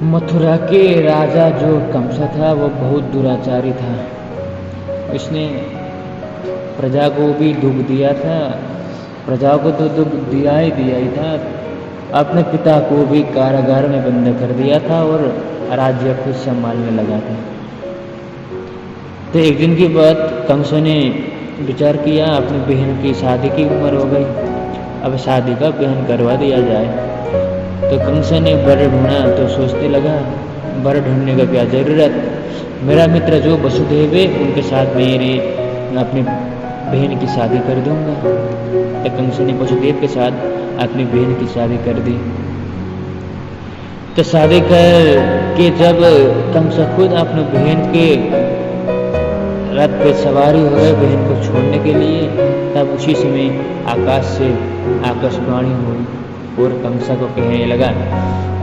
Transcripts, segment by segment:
मथुरा के राजा जो कंस था वो बहुत दुराचारी था। उसने प्रजा को भी दुख दिया था, प्रजा को तो दुख दिया ही था। अपने पिता को भी कारागार में बंद कर दिया था और राज्य खुद संभालने लगा था। तो एक दिन की बात, कंस ने विचार किया अपनी बहन की शादी की उम्र हो गई, अब शादी का बहन करवा दिया जाए। तो कंस ने वर ढूंढा तो सोचने लगा, वर ढूंढने का क्या जरूरत, मेरा मित्र जो वसुदेव है उनके साथ मैं अपनी बहन की शादी कर दूंगा। तो कंस ने वसुदेव के साथ अपनी बहन की शादी कर दी। तो शादी कर के जब कंस खुद अपनी बहन के रथ पे सवारी हो गए बहन को छोड़ने के लिए, तब उसी समय आकाश से आकाशवाणी हुई और कंस को कहने लगा,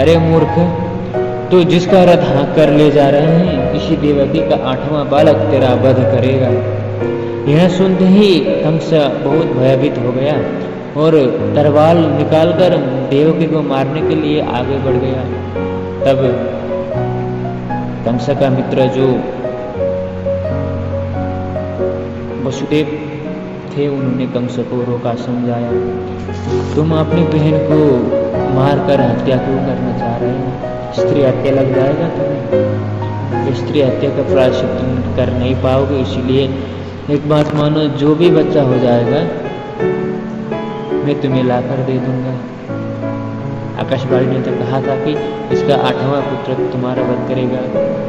अरे मूर्ख, तो जिसका रथ हाँक कर ले जा रहे हैं इसी देवकी का 8वां बालक तेरा वध करेगा। यह सुनते ही कंस बहुत भयभीत हो गया और तलवार निकालकर देवकी को मारने के लिए आगे बढ़ गया। तब कंस का मित्र जो वसुदेव थे उन्होंने कंस को रोका, समझाया, तुम अपनी बहन को मारकर हत्या क्यों करना चाह रहे हो? स्त्री हत्या लग जाएगा तुम्हें, स्त्री हत्या का प्रायश्चित तुम कर नहीं पाओगे। इसीलिए एक बात मानो, जो भी बच्चा हो जाएगा मैं तुम्हें लाकर दे दूंगा। आकाशवाणी ने तो कहा था कि इसका 8वां पुत्र तुम्हारा वध करेगा,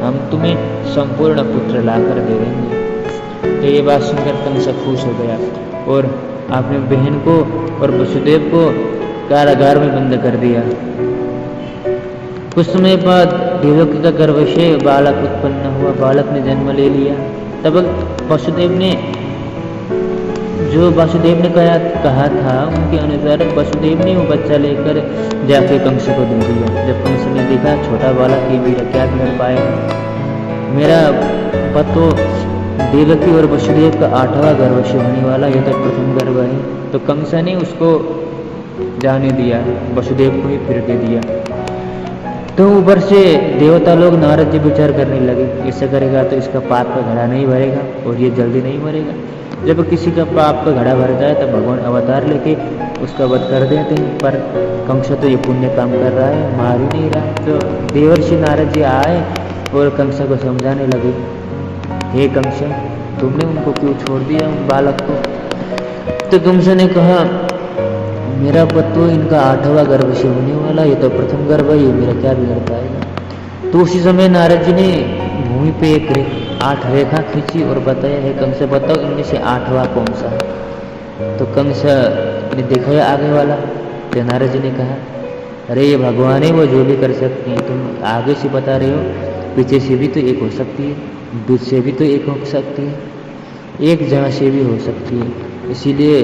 हम तुम्हें संपूर्ण पुत्र लाकर दे देंगे। तो ये बात सुनकर कंस खुश हो गया और अपने बहन को और वसुदेव को कारागार में बंद कर दिया। कुछ समय बाद देवकी का गर्भ से बालक उत्पन्न हुआ, बालक ने जन्म ले लिया। तब वसुदेव ने कहा था उनके अनुसार वसुदेव ने वो बच्चा लेकर जाके कंस को दे दिया। जब कंस ने देखा छोटा बालक, ये मेरा क्या कर पाएगा, मेरा पतो देवकी और वसुदेव का 8वां गर्भ से होने वाला, यह तो प्रथम गर्भ है। तो कंस ने उसको जाने दिया, वसुदेव को ही फिर दे दिया। तो ऊपर से देवता लोग नारद जी विचार करने लगे, ऐसा करेगा तो इसका पाप का घड़ा नहीं भरेगा और ये जल्दी नहीं मरेगा। जब किसी का पाप का घड़ा भर जाए तब भगवान अवतार लेके उसका वध कर देते हैं, पर कंस तो ये पुण्य काम कर रहा है, मार ही नहीं रहा। तो देवर्षि नारद जी आए और कंस को समझाने लगे, हे कंस, तुमने उनको क्यों छोड़ दिया उन बालक को? तो कंस ने कहा, मेरा पत्तो इनका 8वां गर्भ से होने वाला, ये तो प्रथम गर्भ है, ये मेरा क्या बिगड़ पाएगा। तो उसी समय नारद जी ने भूमि पे एक 8 रेखा खींची और बताया, है कंस, बताओ इनमें से 8वां कौन सा है? तो कंस ने देखा आगे वाला। तो नारद जी ने कहा, अरे ये भगवान है, वो जो भी कर सकती है, तुम आगे से बता रहे हो, पीछे से भी तो एक हो सकती है, दूध से भी तो एक हो सकती है, एक जगह से भी हो सकती है, इसीलिए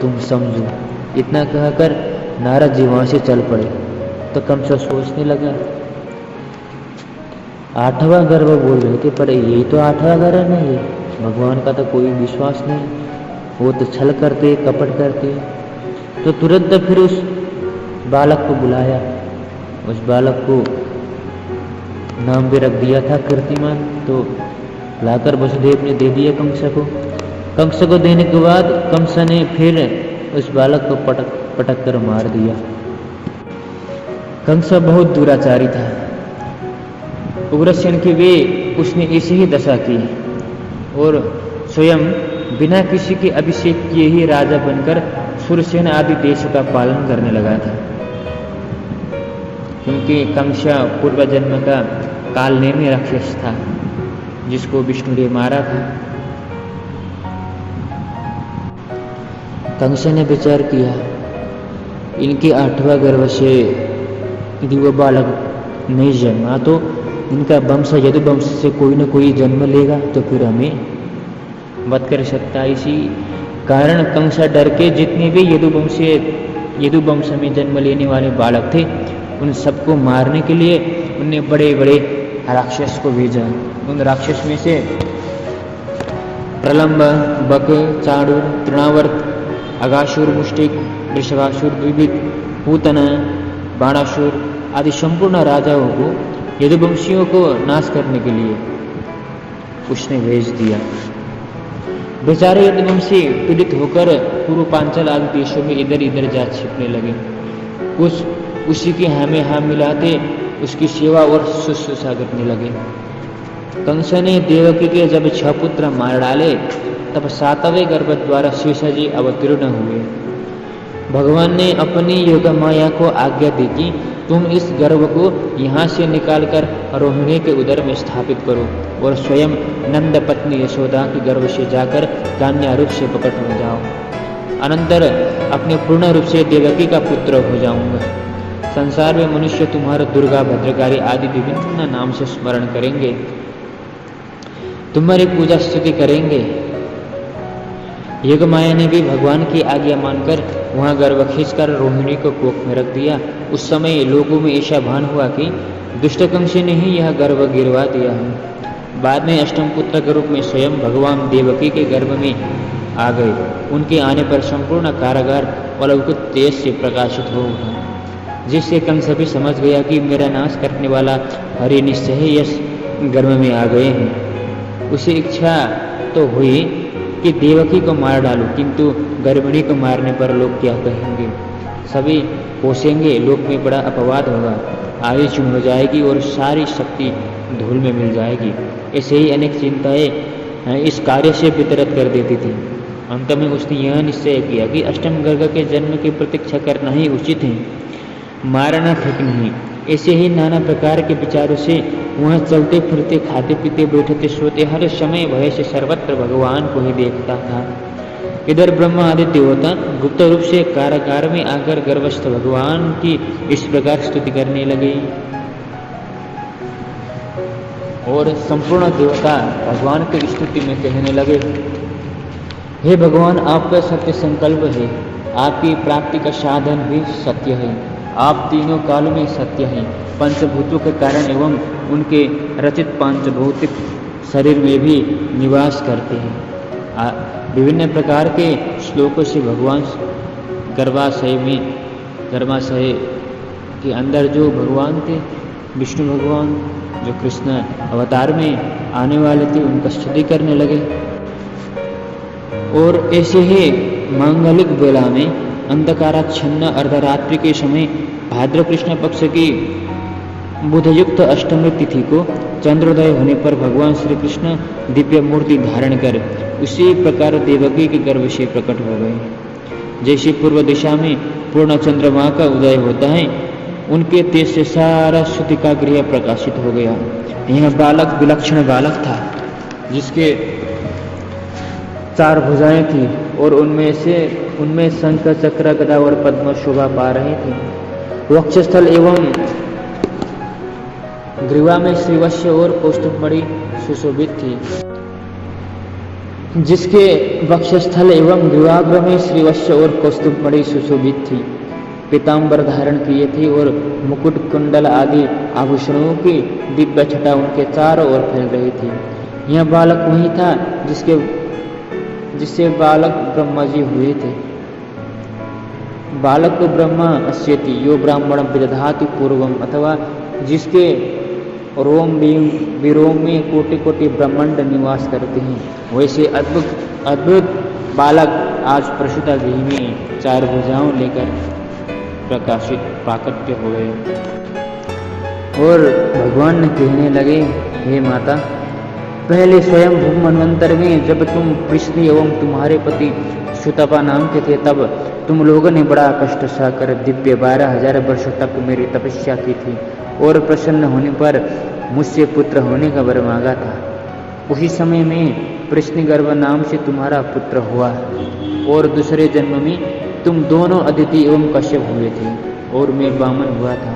तुम समझो। इतना कहकर नारद जी वहां से चल पड़े। तो कंस सोचने लगा, 8वां गर्भ बोल रहे थे, पर यही तो 8वां गर्भ नहीं है, भगवान का तो कोई विश्वास नहीं, वो तो छल करते, कपट करते। तो तुरंत फिर उस बालक को बुलाया, उस बालक को नाम भी रख दिया था कीर्तिमान। तो लाकर वसुदेव ने दे दिया कंस को। कंस को देने के बाद कंस ने फिर उस बालक को पटक कर मार दिया। कंस बहुत दुराचारी था। उग्रसेन की भी उसने ऐसी ही दशा की और स्वयं बिना किसी के अभिषेक किए ही राजा बनकर सुरसेन आदि देश का पालन करने लगा था। क्योंकि कंस पूर्व जन्म का कालनेमी राक्षस था जिसको विष्णु ने मारा था। कंस ने विचार किया, इनके 8वां गर्भ से यदि वो बालक नहीं जन्मा तो इनका वंश यदु वंश से कोई न कोई जन्म लेगा तो फिर हमें वध कर सकता है। इसी कारण कंस डर के जितने भी यदु वंश में जन्म लेने वाले बालक थे उन सबको मारने के लिए उनने बड़े बड़े राक्षस को भेजा। उन राक्षस में से प्रलंब, बक, चाणूर, तृणावर्त, अगासुर, मुष्टिक, वृषभासुर, द्विविद, पूतना, बाणासुर, आदि संपूर्ण राजाओं को, यदुवंशियों को नाश करने के लिए उसने भेज दिया। बेचारे यदुवंशी पीड़ित होकर पूर्व पांचाल आदि देशों में इधर इधर जा छिपने लगे। कुछ उसी के हामे हाँ मिलाते उसकी सेवा और शुश्रूषा करने लगे। कंस ने देवकी के जब 6 पुत्र मार डाले, तब 7वें गर्भ द्वारा शेषाजी अवतीर्ण हुए। भगवान ने अपनी योग माया को आज्ञा दी कि तुम इस गर्भ को यहाँ से निकालकर रोहिणी के उदर में स्थापित करो और स्वयं नंद पत्नी यशोदा के गर्भ से जाकर कन्या रूप से प्रकट हो जाओ। अनंतर अपने पूर्ण रूप से देवकी का पुत्र हो जाऊंगा। संसार में मनुष्य तुम्हारा दुर्गा, भद्रकाली आदि विभिन्न नाम से स्मरण करेंगे, तुम्हारी पूजा स्तुति करेंगे। योगमाया ने भी भगवान की आज्ञा मानकर वहां गर्भ खींचकर रोहिणी को कोख में रख दिया। उस समय लोगों में ऐसा भान हुआ कि दुष्ट कंस ने ही यह गर्भ गिरवा दिया है। बाद में अष्टम पुत्र के रूप में स्वयं भगवान देवकी के गर्भ में आ गए। उनके आने पर संपूर्ण कारागार अलौकिक तेज से प्रकाशित हो उठा, जिससे कंस भी समझ गया कि मेरा नाश करने वाला हरि निश्चय ही यश गर्भ में आ गए हैं। उसे इच्छा तो हुई कि देवकी को मार डालूं, किंतु गर्भिणी को मारने पर लोग क्या कहेंगे? सभी कोसेंगे, लोक में बड़ा अपवाद होगा, आयु चूम हो जाएगी और सारी शक्ति धूल में मिल जाएगी। ऐसे ही अनेक चिंताएं इस कार्य से वितरित कर देती थी। अंत में उसने यह निश्चय किया कि अष्टम गर्भ के जन्म की प्रतीक्षा करना ही उचित है, मारना ठीक नहीं। ऐसे ही नाना प्रकार के विचारों से वह चलते फिरते, खाते पीते, बैठते सोते हर समय भय से सर्वत्र भगवान को ही देखता था। इधर ब्रह्मा आदि देवता गुप्त रूप से कारागार में आकर गर्भस्थ भगवान की इस प्रकार स्तुति करने लगे और संपूर्ण देवता भगवान की स्तुति में कहने लगे, हे भगवान, आपका सत्य संकल्प है, आपकी प्राप्ति का साधन भी सत्य है, आप तीनों काल में सत्य हैं, पंचभूतों के कारण एवं उनके रचित पांचभौतिक शरीर में भी निवास करते हैं। विभिन्न प्रकार के श्लोकों से भगवान गर्भाशय के अंदर जो भगवान थे, विष्णु भगवान जो कृष्ण अवतार में आने वाले थे, उनका स्तुति करने लगे। और ऐसे ही मांगलिक वेला में अंधकाराच्छन्न अर्धरात्रि के समय भाद्र कृष्ण पक्ष की बुधयुक्त अष्टमी तिथि को चंद्रोदय होने पर भगवान श्री कृष्ण दिव्य मूर्ति धारण कर उसी प्रकार देवकी के गर्भ से प्रकट हो गए। जैसे पूर्व दिशा में पूर्ण चंद्रमा का उदय होता है, उनके तेज से सारा श्रुति का गृह प्रकाशित हो गया। यह बालक विलक्षण बालक था, जिसके 4 भुजाएं थी और उनमें शंख, चक्र, गदा और पद्म शोभा पा रहे थे। वक्षस्थल एवं ग्रीवा में श्रीवत्स और कौस्तुभमणि सुशोभित थी। जिसके वक्षस्थल एवं ग्रीवाग्र में श्रीवत्स और कौस्तुभमणि सुशोभित थी, पीताम्बर धारण किए थे और मुकुट, कुंडल आदि आभूषणों की दिव्य छटा उनके चारों ओर फैल रही थी। यह बालक वही था जिससे बालक ब्रह्मा जी हुए थे। बालक को ब्रह्मा अस्यति यो ब्राह्मण विदधाति पूर्वम, अथवा जिसके रोम विरोम में कोटि कोटि ब्रह्मांड निवास करते हैं, वैसे अद्भुत बालक आज प्रसूता गृह में 4 भुजाओं लेकर प्रकाशित प्राकट्य हो गए। और भगवान ने कहने लगे, हे माता, पहले स्वयं भूमन्वंतर में जब तुम कृष्ण एवं तुम्हारे पति सुतपा नाम के थे, तब तुम लोगों ने बड़ा कष्ट सहकर दिव्य 12,000 वर्षों तक मेरी तपस्या की थी और प्रसन्न होने पर मुझसे पुत्र होने का वर मांगा था। उसी समय में प्रश्निगर्भ नाम से तुम्हारा पुत्र हुआ और दूसरे जन्म में तुम दोनों अदिति एवं कश्यप हुए थे और मैं वामन हुआ था।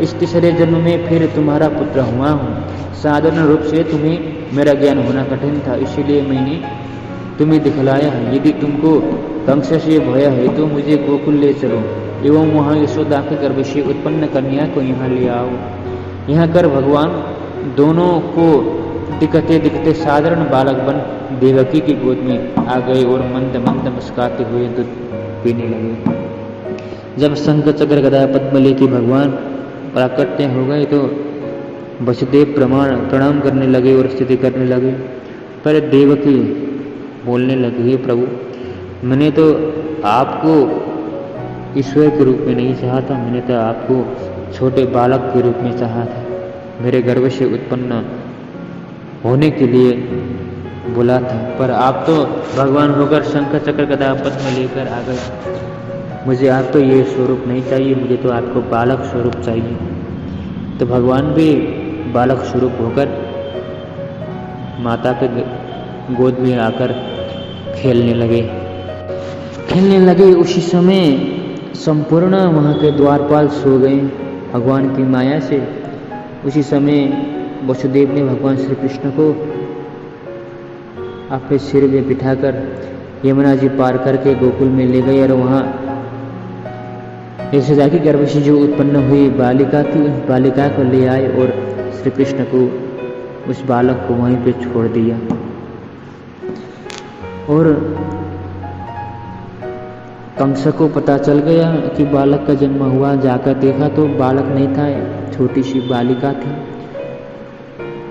इस तीसरे जन्म में फिर तुम्हारा पुत्र हुआ हूँ। साधारण रूप से तुम्हें मेरा ज्ञान होना कठिन था, इसीलिए मैंने तुम्हें दिखलाया है। यदि तुमको कंस से भय है तो मुझे गोकुल ले चलो एवं वहाँ यशोदा के गर्भ से उत्पन्न कन्या को यहाँ ले आओ। यहाँ कर भगवान दोनों को दिखते दिखते साधारण बालक बन देवकी की गोद में आ गए और मंद मंद मुस्काते हुए दूध पीने लगे। जब शंख, चक्र, गदा, पद्म लेके भगवान प्राकट्य हो गए तो वसुदेव प्रणाम करने लगे और स्तुति करने लगे। पर देवकी बोलने लगी, हे प्रभु, मैंने तो आपको ईश्वर के रूप में नहीं चाहा था, मैंने तो आपको छोटे बालक के रूप में चाहा था, मेरे गर्भ से उत्पन्न होने के लिए बोला था। पर आप तो भगवान होकर शंख चक्र गदा पद्म लेकर आ गए। मुझे आप तो ये स्वरूप नहीं चाहिए, मुझे तो आपको बालक स्वरूप चाहिए। तो भगवान भी बालक स्वरूप होकर माता के गोद में आकर खेलने लगे। उसी समय संपूर्ण वहाँ के द्वारपाल सो गए भगवान की माया से। उसी समय वसुदेव ने भगवान श्री कृष्ण को अपने सिर में बिठाकर यमुना जी पार करके गोकुल में ले गए और वहाँ यशोदा के गर्भ से जो उत्पन्न हुई बालिका थी, उस बालिका को ले आए और श्री कृष्ण को उस बालक को वहीं पे छोड़ दिया। और कंस को पता चल गया कि बालक का जन्म हुआ। जाकर देखा तो बालक नहीं था, छोटी सी बालिका थी।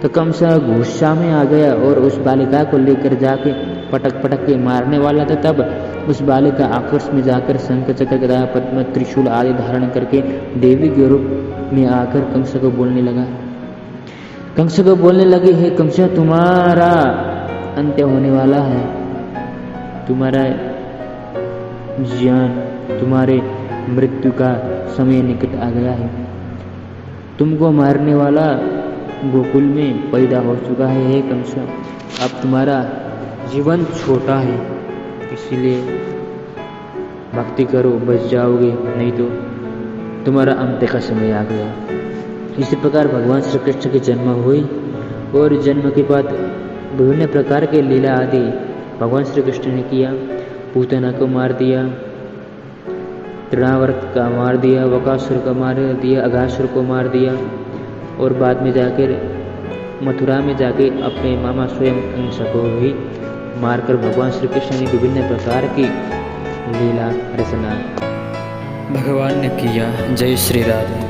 तो कंस गुस्सा में आ गया और उस बालिका को लेकर जाके पटक के मारने वाला था। तब उस बालिका आक्रोश में जाकर शंख चक्र गदा पद्म त्रिशूल आदि धारण करके देवी के रूप में आकर कंस को बोलने लगी, हे कंस, तुम्हारा अंत्य होने वाला है, तुम्हारा ज्ञान, तुम्हारे मृत्यु का समय निकट आ गया है। तुमको मारने वाला गोकुल में पैदा हो चुका है। हे कंस, अब तुम्हारा जीवन छोटा है, इसलिए भक्ति करो, बच जाओगे, नहीं तो तुम्हारा अंत्य का समय आ गया। इसी प्रकार भगवान श्री कृष्ण की जन्म हुई और जन्म के बाद विभिन्न प्रकार के लीला आदि भगवान श्री कृष्ण ने किया। पूतना को मार दिया, तृणावर्त का मार दिया, वकासुर का मार दिया, अघासुर को मार दिया और बाद में जाकर मथुरा में जाके अपने मामा स्वयं कंस को भी मारकर भगवान श्री कृष्ण ने विभिन्न प्रकार की लीला रचना भगवान ने किया। जय श्री राधे।